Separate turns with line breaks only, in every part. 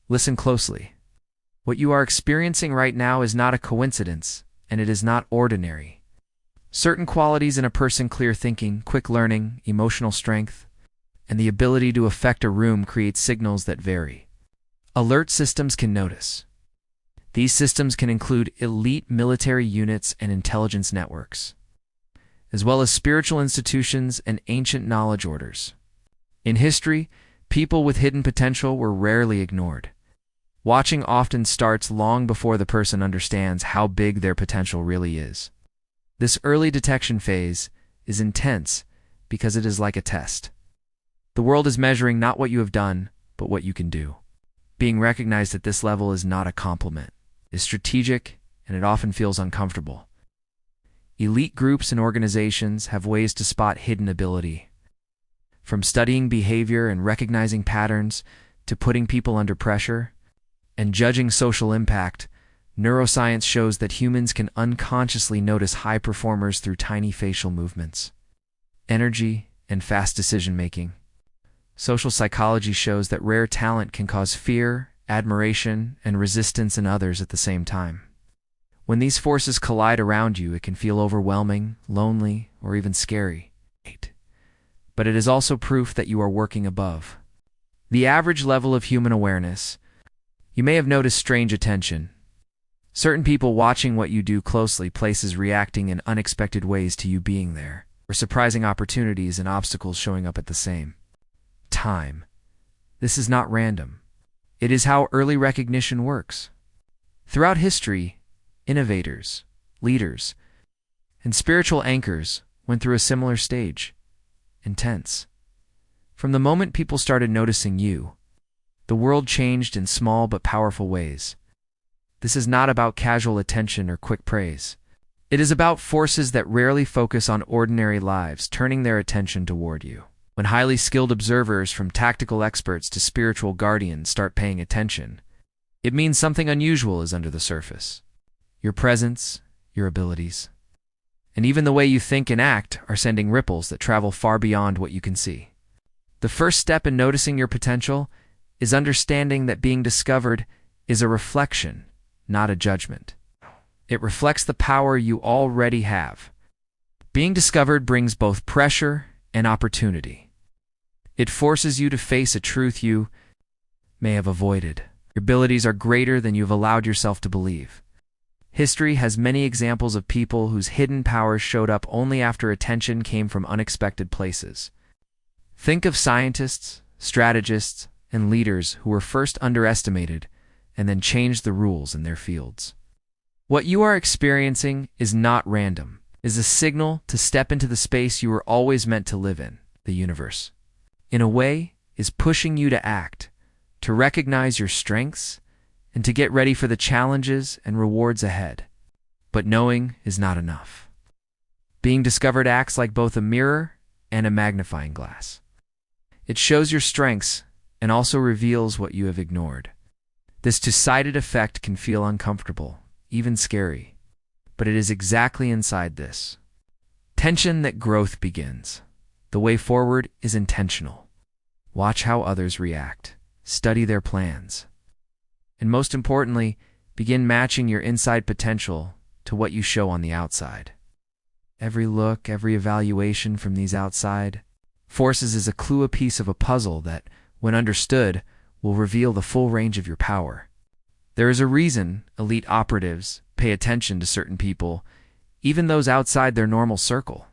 Listen closely. What you are experiencing right now is not a coincidence, and it is not ordinary. Certain qualities in a person, clear thinking, quick learning, emotional strength, and the ability to affect a room, create signals that vary. Alert systems can notice. These systems can include elite military units and intelligence networks, as well as spiritual institutions and ancient knowledge orders. In history, people with hidden potential were rarely ignored. Watching often starts long before the person understands how big their potential really is. This early detection phase is intense because it is like a test. The world is measuring not what you have done, but what you can do. Being recognized at this level is not a compliment. It is strategic, and it often feels uncomfortable. Elite groups and organizations have ways to spot hidden ability. From studying behavior and recognizing patterns to putting people under pressure and judging social impact, neuroscience shows that humans can unconsciously notice high performers through tiny facial movements, energy, and fast decision-making. Social psychology shows that rare talent can cause fear, admiration, and resistance in others at the same time. When these forces collide around you, it can feel overwhelming, lonely, or even scary. But it is also proof that you are working above the average level of human awareness. You may have noticed strange attention. Certain people watching what you do closely, places reacting in unexpected ways to you being there, or surprising opportunities and obstacles showing up at the same time. This is not random. It is how early recognition works. Throughout history, innovators, leaders, and spiritual anchors went through a similar stage. Intense. From the moment people started noticing you, the world changed in small but powerful ways. This is not about casual attention or quick praise. It is about forces that rarely focus on ordinary lives, turning their attention toward you. When highly skilled observers, from tactical experts to spiritual guardians, start paying attention, it means something unusual is under the surface. Your presence, your abilities, and even the way you think and act are sending ripples that travel far beyond what you can see. The first step in noticing your potential is understanding that being discovered is a reflection, not a judgment. It reflects the power you already have. Being discovered brings both pressure and opportunity. It forces you to face a truth you may have avoided. Your abilities are greater than you've allowed yourself to believe. History has many examples of people whose hidden powers showed up only after attention came from unexpected places. Think of scientists, strategists, and leaders who were first underestimated and then changed the rules in their fields. What you are experiencing is not random. It is a signal to step into the space you were always meant to live in. The universe, in a way, is pushing you to act, to recognize your strengths, and to get ready for the challenges and rewards ahead. But knowing is not enough. Being discovered acts like both a mirror and a magnifying glass. It shows your strengths and also reveals what you have ignored. This two-sided effect can feel uncomfortable, even scary, but it is exactly inside this tension that growth begins. The way forward is intentional. Watch how others react. Study their plans. And most importantly, begin matching your inside potential to what you show on the outside. Every look, every evaluation from these outside forces is a clue, a piece of a puzzle that, when understood, will reveal the full range of your power. There is a reason elite operatives pay attention to certain people, even those outside their normal circle.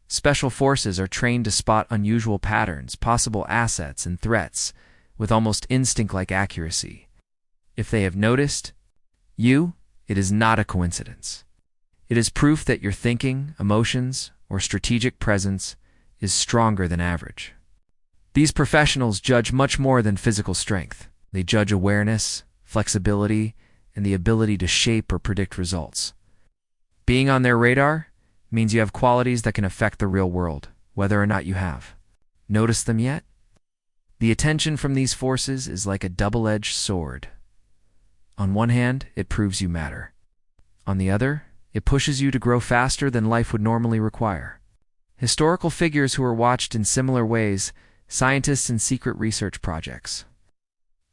Special forces are trained to spot unusual patterns, possible assets, and threats with almost instinct-like accuracy. If they have noticed you, it is not a coincidence. It is proof that your thinking, emotions, or strategic presence is stronger than average. These professionals judge much more than physical strength. They judge awareness, flexibility, and the ability to shape or predict results. Being on their radar means you have qualities that can affect the real world, whether or not you have noticed them yet. The attention from these forces is like a double-edged sword. On one hand, it proves you matter. On the other, it pushes you to grow faster than life would normally require. Historical figures who were watched in similar ways, scientists and secret research projects,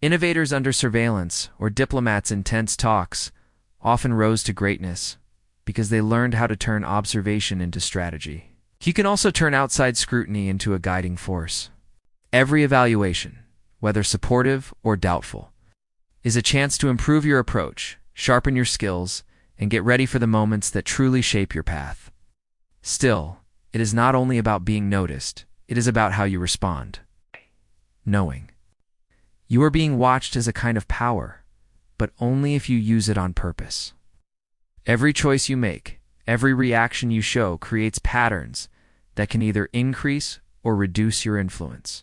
Innovators under surveillance or diplomats in tense talks often rose to greatness because they learned how to turn observation into strategy. You can also turn outside scrutiny into a guiding force. Every evaluation, whether supportive or doubtful, is a chance to improve your approach, sharpen your skills, and get ready for the moments that truly shape your path. Still, it is not only about being noticed, it is about how you respond. Knowing. You are being watched as a kind of power, but only if you use it on purpose. Every choice you make, every reaction you show creates patterns that can either increase or reduce your influence.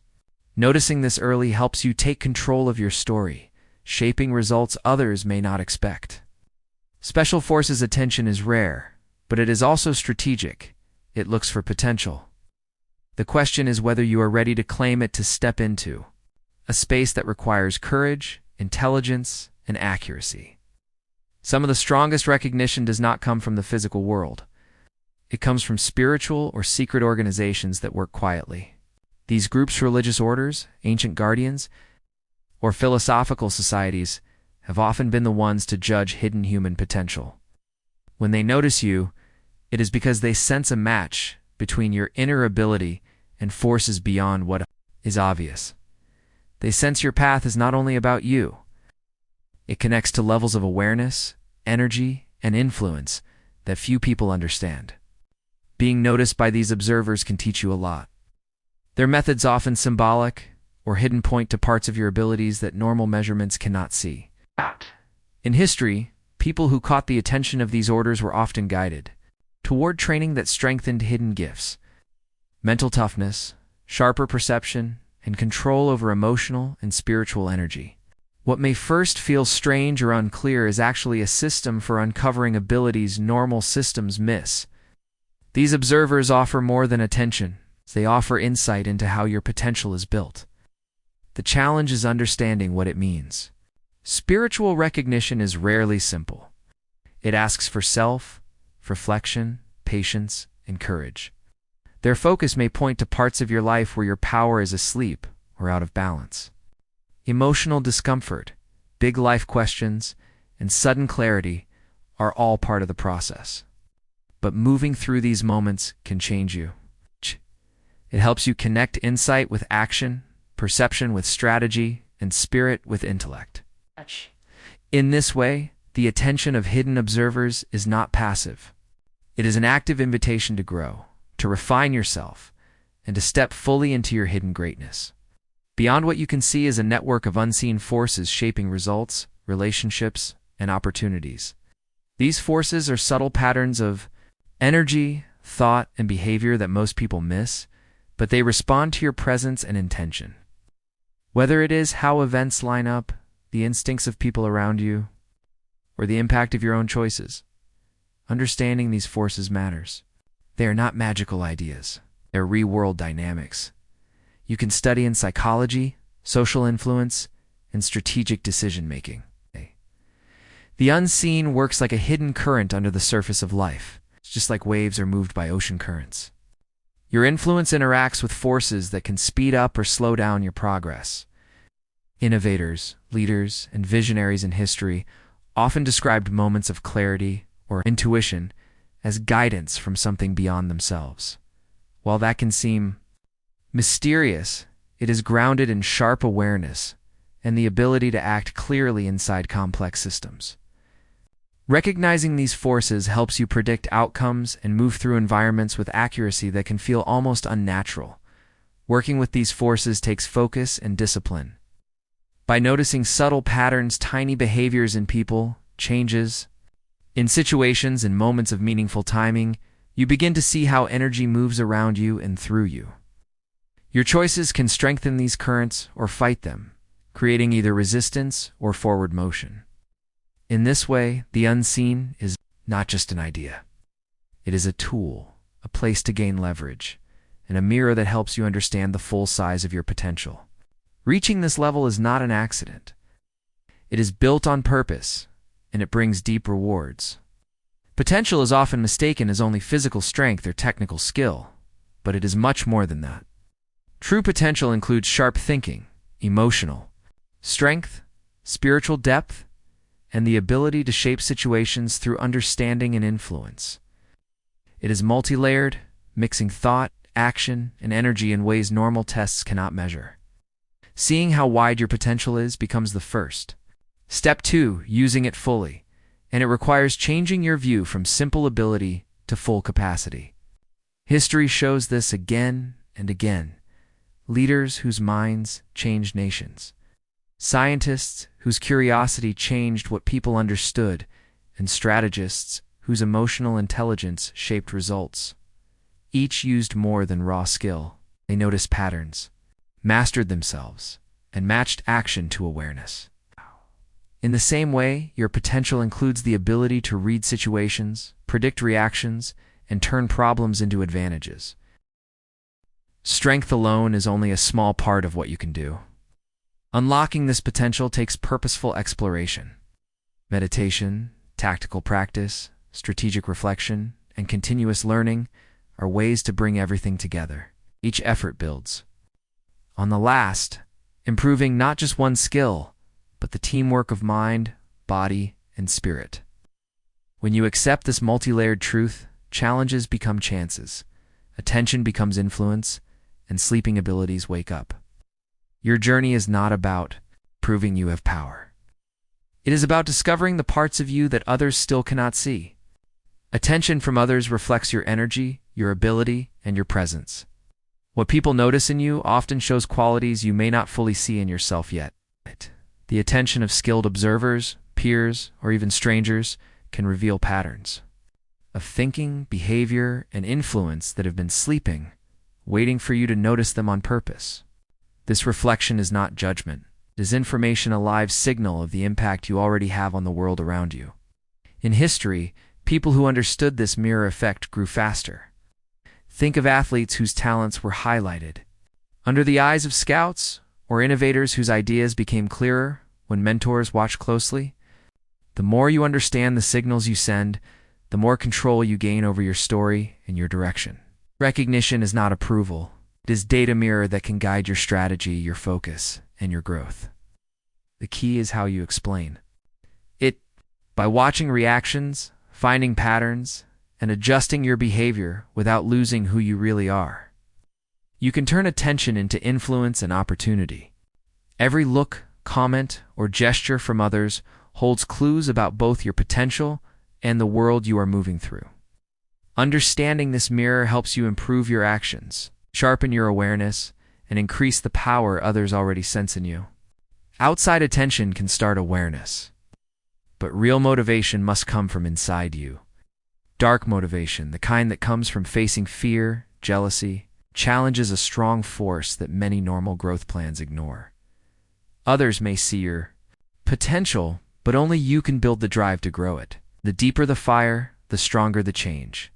Noticing this early helps you take control of your story, shaping results others may not expect. Special Forces attention is rare, but it is also strategic. It looks for potential. The question is whether you are ready to claim it to step into a space that requires courage, intelligence, and accuracy. Some of the strongest recognition does not come from the physical world. It comes from spiritual or secret organizations that work quietly. These groups, religious orders, ancient guardians, or philosophical societies have often been the ones to judge hidden human potential. When they notice you, it is because they sense a match between your inner ability and forces beyond what is obvious. They sense your path is not only about you. It connects to levels of awareness, energy, and influence that few people understand. Being noticed by these observers can teach you a lot. Their methods often symbolic or hidden point to parts of your abilities that normal measurements cannot see. In history, people who caught the attention of these orders were often guided toward training that strengthened hidden gifts, mental toughness, sharper perception, and control over emotional and spiritual energy. What may first feel strange or unclear is actually a system for uncovering abilities normal systems miss. These observers offer more than attention. They offer insight into how your potential is built. The challenge is understanding what it means. Spiritual recognition is rarely simple. It asks for reflection, patience, and courage. Their focus may point to parts of your life where your power is asleep or out of balance. Emotional discomfort, big life questions, and sudden clarity are all part of the process. But moving through these moments can change you. It helps you connect insight with action, perception with strategy, and spirit with intellect. In this way, the attention of hidden observers is not passive. It is an active invitation to grow, to refine yourself, and to step fully into your hidden greatness. Beyond what you can see is a network of unseen forces shaping results, relationships, and opportunities. These forces are subtle patterns of energy, thought, and behavior that most people miss, but they respond to your presence and intention. Whether it is how events line up, the instincts of people around you, or the impact of your own choices, understanding these forces matters. They are not magical ideas. They're real-world dynamics. You can study in psychology, social influence, and strategic decision-making. The unseen works like a hidden current under the surface of life. It's just like waves are moved by ocean currents. Your influence interacts with forces that can speed up or slow down your progress. Innovators, leaders, and visionaries in history often described moments of clarity or intuition as guidance from something beyond themselves. While that can seem mysterious, it is grounded in sharp awareness and the ability to act clearly inside complex systems. Recognizing these forces helps you predict outcomes and move through environments with accuracy that can feel almost unnatural. Working with these forces takes focus and discipline. By noticing subtle patterns, tiny behaviors in people, changes, in situations and moments of meaningful timing, you begin to see how energy moves around you and through you. Your choices can strengthen these currents or fight them, creating either resistance or forward motion. In this way, the unseen is not just an idea. It is a tool, a place to gain leverage, and a mirror that helps you understand the full size of your potential. Reaching this level is not an accident. It is built on purpose, and it brings deep rewards. Potential is often mistaken as only physical strength or technical skill, but it is much more than that. True potential includes sharp thinking, emotional strength, spiritual depth, and the ability to shape situations through understanding and influence. It is multi-layered, mixing thought, action, and energy in ways normal tests cannot measure. Seeing how wide your potential is becomes the first. Step 2, using it fully, and it requires changing your view from simple ability to full capacity. History shows this again and again. Leaders whose minds changed nations. Scientists whose curiosity changed what people understood, and strategists whose emotional intelligence shaped results. Each used more than raw skill. They noticed patterns, mastered themselves, and matched action to awareness. In the same way, your potential includes the ability to read situations, predict reactions, and turn problems into advantages. Strength alone is only a small part of what you can do. Unlocking this potential takes purposeful exploration. Meditation, tactical practice, strategic reflection, and continuous learning are ways to bring everything together. Each effort builds. On the last, improving not just one skill, but the teamwork of mind, body, and spirit. When you accept this multi-layered truth, challenges become chances, attention becomes influence, and sleeping abilities wake up. Your journey is not about proving you have power. It is about discovering the parts of you that others still cannot see. Attention from others reflects your energy, your ability, and your presence. What people notice in you often shows qualities you may not fully see in yourself yet. The attention of skilled observers, peers, or even strangers can reveal patterns of thinking, behavior, and influence that have been sleeping, waiting for you to notice them on purpose. This reflection is not judgment. It is information, a live signal of the impact you already have on the world around you. In history, people who understood this mirror effect grew faster. Think of athletes whose talents were highlighted under the eyes of scouts, or innovators whose ideas became clearer when mentors watched closely. The more you understand the signals you send, the more control you gain over your story and your direction. Recognition is not approval. It is data mirror that can guide your strategy, your focus, and your growth. The key is how you explain it. By watching reactions, finding patterns, and adjusting your behavior without losing who you really are. You can turn attention into influence and opportunity. Every look, comment, or gesture from others holds clues about both your potential and the world you are moving through. Understanding this mirror helps you improve your actions, sharpen your awareness, and increase the power others already sense in you. Outside attention can start awareness, but real motivation must come from inside you. Dark motivation, the kind that comes from facing fear, jealousy, challenges a strong force that many normal growth plans ignore. Others may see your potential, but only you can build the drive to grow it. The deeper the fire, the stronger the change.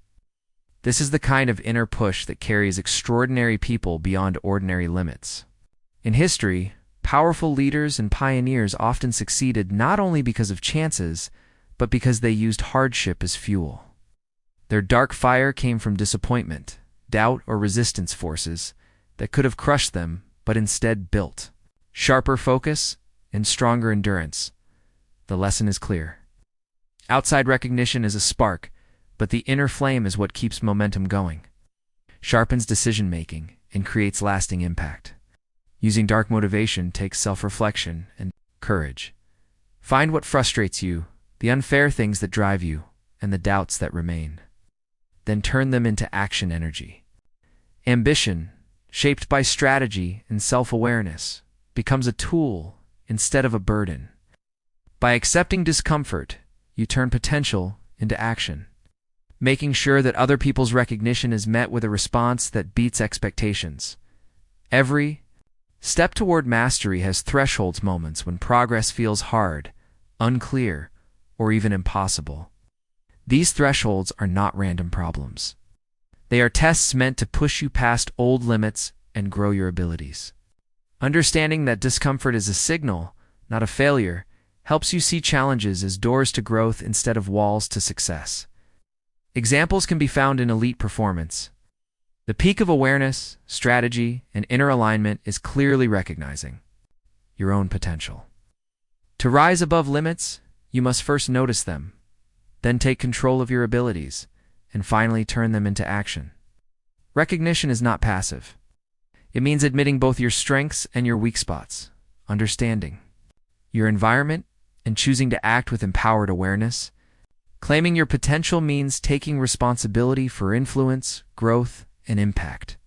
This is the kind of inner push that carries extraordinary people beyond ordinary limits. In history, powerful leaders and pioneers often succeeded not only because of chances, but because they used hardship as fuel. Their dark fire came from disappointment, doubt, or resistance forces that could have crushed them, but instead built sharper focus and stronger endurance. The lesson is clear. Outside recognition is a spark, but the inner flame is what keeps momentum going, sharpens decision-making, and creates lasting impact. Using dark motivation takes self-reflection and courage. Find what frustrates you, the unfair things that drive you, and the doubts that remain. Then turn them into action energy. Ambition, shaped by strategy and self-awareness, becomes a tool instead of a burden. By accepting discomfort, you turn potential into action, making sure that other people's recognition is met with a response that beats expectations. Every step toward mastery has thresholds, moments when progress feels hard, unclear, or even impossible. These thresholds are not random problems. They are tests meant to push you past old limits and grow your abilities. Understanding that discomfort is a signal, not a failure, helps you see challenges as doors to growth instead of walls to success. Examples can be found in elite performance. The peak of awareness, strategy, and inner alignment is clearly recognizing. your own potential. To rise above limits, you must first notice them, then take control of your abilities, and finally turn them into action. Recognition is not passive. It means admitting both your strengths and your weak spots, understanding your environment, and choosing to act with empowered awareness. Claiming your potential means taking responsibility for influence, growth, and impact.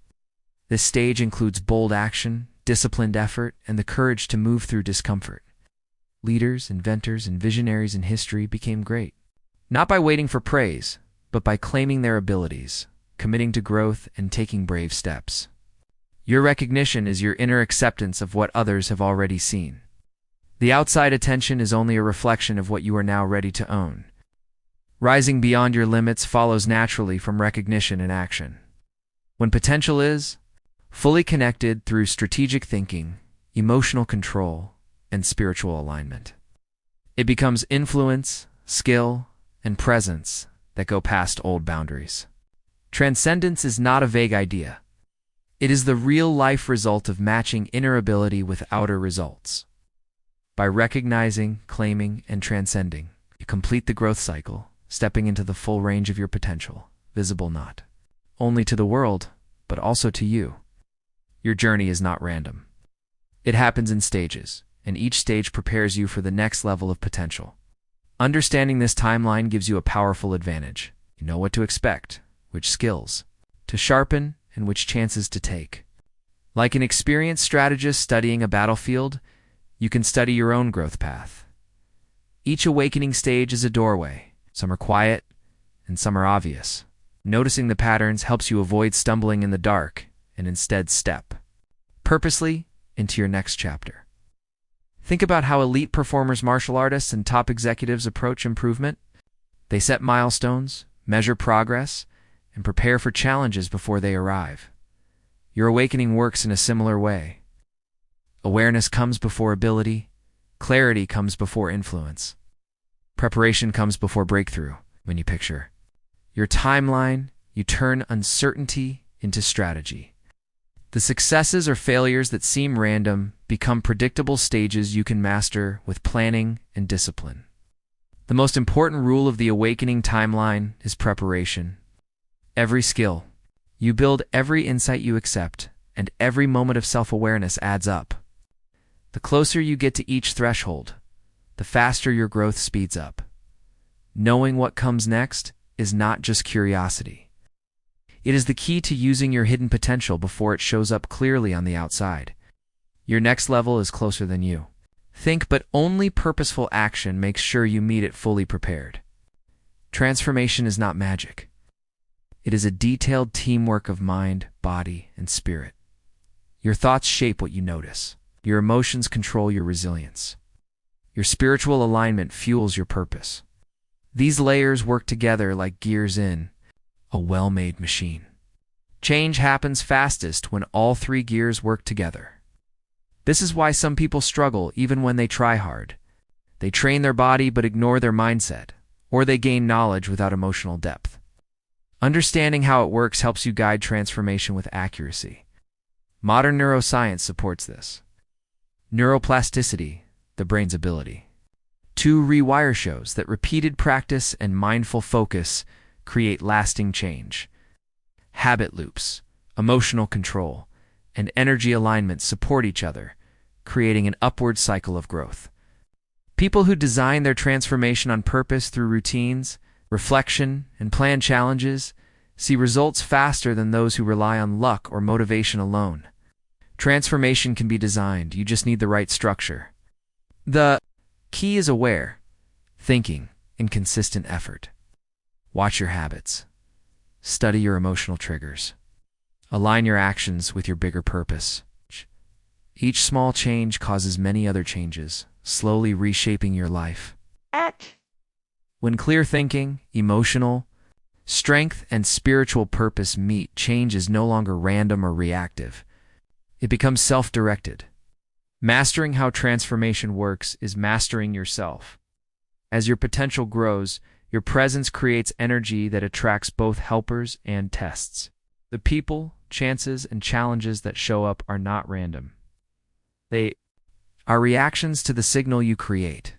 This stage includes bold action, disciplined effort, and the courage to move through discomfort. Leaders, inventors, and visionaries in history became great, not by waiting for praise, but by claiming their abilities, committing to growth, and taking brave steps. Your recognition is your inner acceptance of what others have already seen. The outside attention is only a reflection of what you are now ready to own. Rising beyond your limits follows naturally from recognition and action. When potential is fully connected through strategic thinking, emotional control, and spiritual alignment, it becomes influence, skill, and presence that go past old boundaries. Transcendence is not a vague idea. It is the real-life result of matching inner ability with outer results. By recognizing, claiming, and transcending, you complete the growth cycle, stepping into the full range of your potential, visible not only to the world, but also to you. Your journey is not random. It happens in stages, and each stage prepares you for the next level of potential. Understanding this timeline gives you a powerful advantage. You know what to expect, which skills to sharpen, and which chances to take. Like an experienced strategist studying a battlefield, you can study your own growth path. Each awakening stage is a doorway. Some are quiet, and some are obvious. Noticing the patterns helps you avoid stumbling in the dark and instead step purposely into your next chapter. Think about how elite performers, martial artists, and top executives approach improvement. They set milestones, measure progress, and prepare for challenges before they arrive. Your awakening works in a similar way. Awareness comes before ability, clarity comes before influence. Preparation comes before breakthrough. When you picture your timeline, you turn uncertainty into strategy. The successes or failures that seem random become predictable stages you can master with planning and discipline. The most important rule of the awakening timeline is preparation. Every skill you build, every insight you accept, and every moment of self-awareness adds up. The closer you get to each threshold, the faster your growth speeds up. Knowing what comes next is not just curiosity. It is the key to using your hidden potential before it shows up clearly on the outside. Your next level is closer than you think, but only purposeful action makes sure you meet it fully prepared. Transformation is not magic. It is a detailed teamwork of mind, body, and spirit. Your thoughts shape what you notice. Your emotions control your resilience. Your spiritual alignment fuels your purpose. These layers work together like gears in a well-made machine. Change happens fastest when all three gears work together. This is why some people struggle even when they try hard. They train their body but ignore their mindset, or they gain knowledge without emotional depth. Understanding how it works helps you guide transformation with accuracy. Modern neuroscience supports this. Neuroplasticity, the brain's ability to rewire, shows that repeated practice and mindful focus create lasting change. Habit loops, emotional control, and energy alignment support each other, creating an upward cycle of growth. People who design their transformation on purpose through routines, reflection, and planned challenges see results faster than those who rely on luck or motivation alone. Transformation can be designed, you just need the right structure. The key is aware thinking and consistent effort. Watch your habits. Study your emotional triggers. Align your actions with your bigger purpose. Each small change causes many other changes, slowly reshaping your life. When clear thinking, emotional strength, and spiritual purpose meet, change is no longer random or reactive. It becomes self-directed. Mastering how transformation works is mastering yourself. As your potential grows, your presence creates energy that attracts both helpers and tests. The people, chances, and challenges that show up are not random. They are reactions to the signal you create.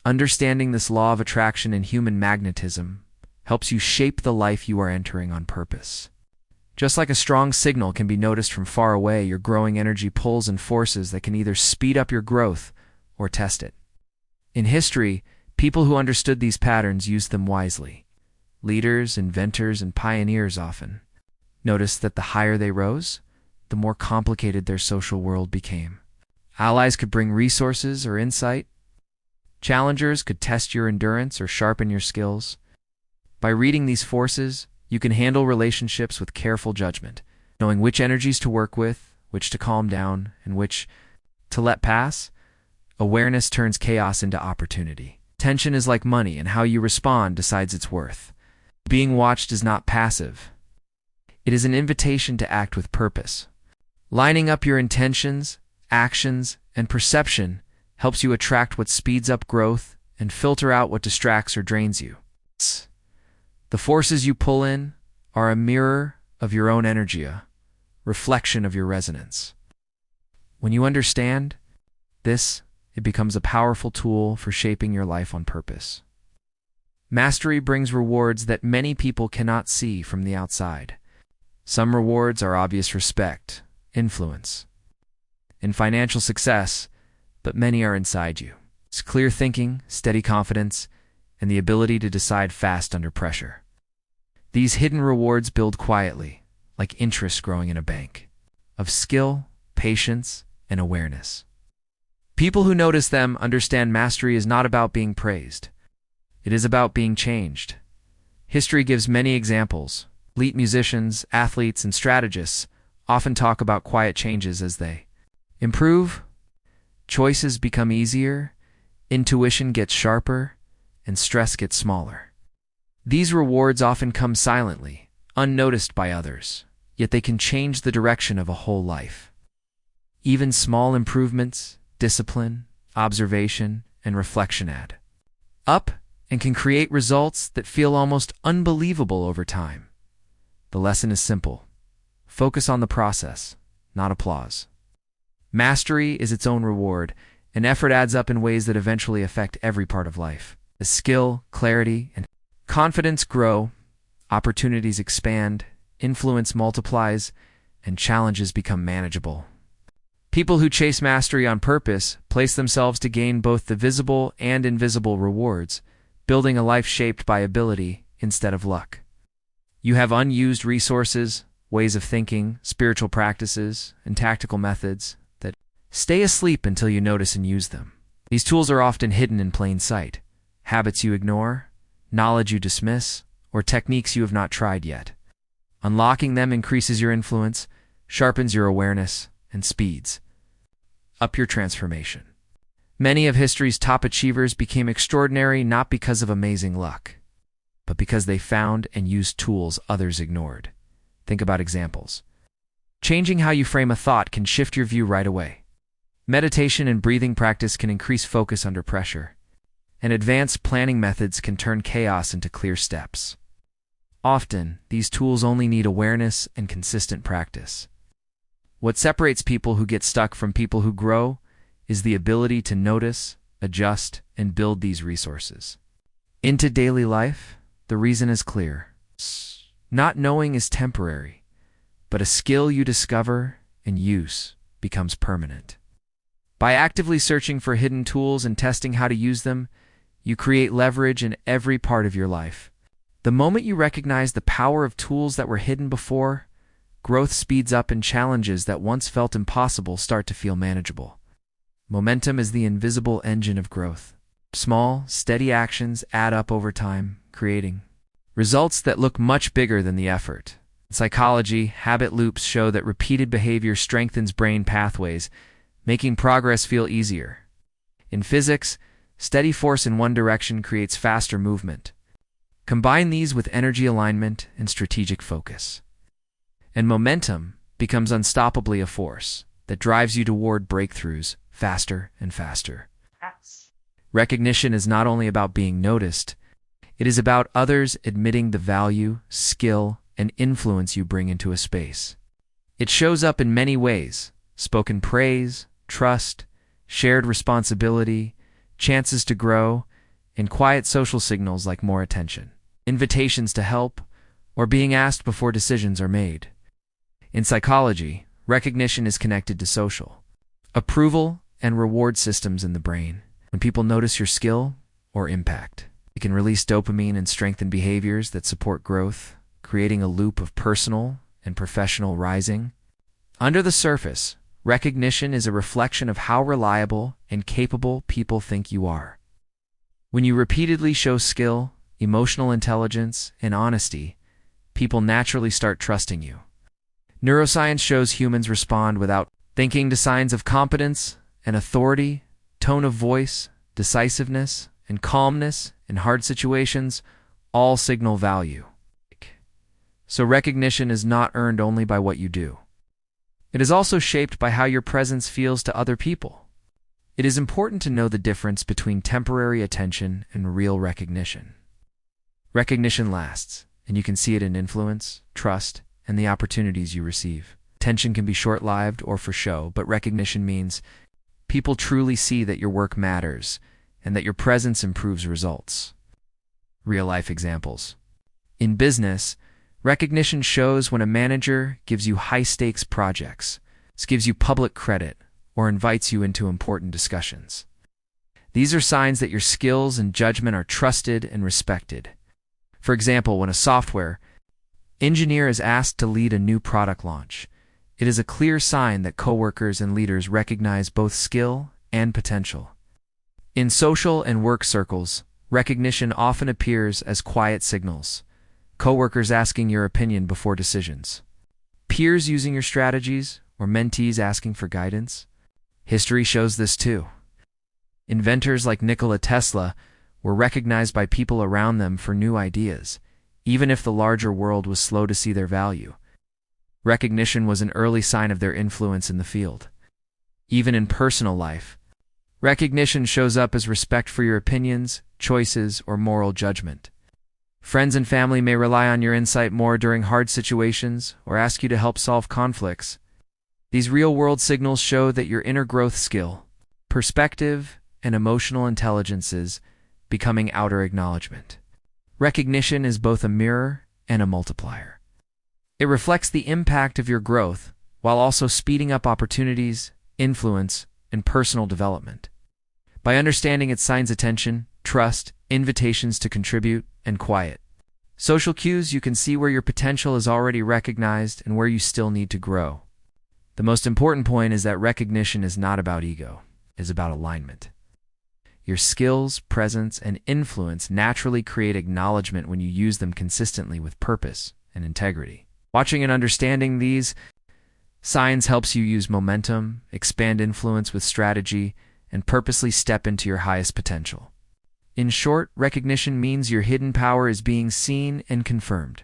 Understanding this law of attraction and human magnetism helps you shape the life you are entering on purpose. Just like a strong signal can be noticed from far away, your growing energy pulls in forces that can either speed up your growth or test it. In history, people who understood these patterns used them wisely. Leaders, inventors, and pioneers often noticed that the higher they rose, the more complicated their social world became. Allies could bring resources or insight. Challengers could test your endurance or sharpen your skills. By reading these forces, you can handle relationships with careful judgment, knowing which energies to work with, which to calm down, and which to let pass. Awareness turns chaos into opportunity. Tension is like money, and how you respond decides its worth. Being watched is not passive. It is an invitation to act with purpose. Lining up your intentions, actions, and perception helps you attract what speeds up growth and filter out what distracts or drains you. The forces you pull in are a mirror of your own energy, a reflection of your resonance. When you understand this, it becomes a powerful tool for shaping your life on purpose. Mastery brings rewards that many people cannot see from the outside. Some rewards are obvious respect, influence, and financial success, but many are inside you. It's clear thinking, steady confidence, and the ability to decide fast under pressure. These hidden rewards build quietly, like interest growing in a bank, of skill, patience, and awareness. People who notice them understand mastery is not about being praised. It is about being changed. History gives many examples. Elite musicians, athletes, and strategists often talk about quiet changes as they improve. Choices become easier, intuition gets sharper, and stress gets smaller. These rewards often come silently, unnoticed by others, yet they can change the direction of a whole life. Even small improvements, discipline, observation, and reflection add up and can create results that feel almost unbelievable over time. The lesson is simple. Focus on the process, not applause. Mastery is its own reward, and effort adds up in ways that eventually affect every part of life. As skill, clarity, and confidence grow, opportunities expand, influence multiplies, and challenges become manageable. People who chase mastery on purpose place themselves to gain both the visible and invisible rewards, building a life shaped by ability instead of luck. You have unused resources, ways of thinking, spiritual practices, and tactical methods that stay asleep until you notice and use them. These tools are often hidden in plain sight. Habits you ignore, knowledge you dismiss, or techniques you have not tried yet. Unlocking them increases your influence, sharpens your awareness, and speeds up your transformation. Many of history's top achievers became extraordinary not because of amazing luck, but because they found and used tools others ignored. Think about examples. Changing how you frame a thought can shift your view right away. Meditation and breathing practice can increase focus under pressure, and advanced planning methods can turn chaos into clear steps. Often, these tools only need awareness and consistent practice. What separates people who get stuck from people who grow is the ability to notice, adjust, and build these resources into daily life. The reason is clear. Not knowing is temporary, but a skill you discover and use becomes permanent. By actively searching for hidden tools and testing how to use them, you create leverage in every part of your life. The moment you recognize the power of tools that were hidden before, growth speeds up and challenges that once felt impossible start to feel manageable. Momentum is the invisible engine of growth. Small, steady actions add up over time, creating results that look much bigger than the effort. In psychology, habit loops show that repeated behavior strengthens brain pathways, making progress feel easier. In physics, steady force in one direction creates faster movement. Combine these with energy alignment and strategic focus, and momentum becomes unstoppably a force that drives you toward breakthroughs faster and faster. Recognition is not only about being noticed, it is about others admitting the value, skill, and influence you bring into a space. It shows up in many ways: spoken praise, trust, shared responsibility, chances to grow, and quiet social signals like more attention, invitations to help, or being asked before decisions are made. In psychology, recognition is connected to social approval and reward systems in the brain. When people notice your skill or impact, it can release dopamine and strengthen behaviors that support growth, creating a loop of personal and professional rising. Under the surface, recognition is a reflection of how reliable and capable people think you are. When you repeatedly show skill, emotional intelligence, and honesty, people naturally start trusting you. Neuroscience shows humans respond without thinking to signs of competence and authority, tone of voice, decisiveness, and calmness in hard situations, all signal value. So recognition is not earned only by what you do. It is also shaped by how your presence feels to other people. It is important to know the difference between temporary attention and real recognition. Recognition lasts, and you can see it in influence, trust, and the opportunities you receive. Attention can be short-lived or for show, but recognition means people truly see that your work matters and that your presence improves results. Real-life examples. In business, recognition shows when a manager gives you high-stakes projects, gives you public credit, or invites you into important discussions. These are signs that your skills and judgment are trusted and respected. For example, when a software engineer is asked to lead a new product launch, it is a clear sign that coworkers and leaders recognize both skill and potential. In social and work circles, recognition often appears as quiet signals. Coworkers asking your opinion before decisions, peers using your strategies, or mentees asking for guidance. History shows this too. Inventors like Nikola Tesla were recognized by people around them for new ideas, even if the larger world was slow to see their value. Recognition was an early sign of their influence in the field. Even in personal life, recognition shows up as respect for your opinions, choices, or moral judgment. Friends and family may rely on your insight more during hard situations or ask you to help solve conflicts. These real-world signals show that your inner growth skill, perspective, and emotional intelligence is becoming outer acknowledgement. Recognition is both a mirror and a multiplier. It reflects the impact of your growth while also speeding up opportunities, influence, and personal development. By understanding its signs, attention, trust, invitations to contribute, and quiet social cues, you can see where your potential is already recognized and where you still need to grow. The most important point is that recognition is not about ego, it is about alignment. Your skills, presence, and influence naturally create acknowledgement when you use them consistently with purpose and integrity. Watching and understanding these signs helps you use momentum, expand influence with strategy, and purposely step into your highest potential. In short, recognition means your hidden power is being seen and confirmed.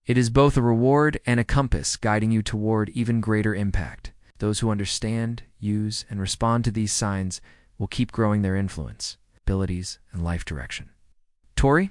It is both a reward and a compass guiding you toward even greater impact. Those who understand, use, and respond to these signs will keep growing their influence, abilities, and life direction. Tori?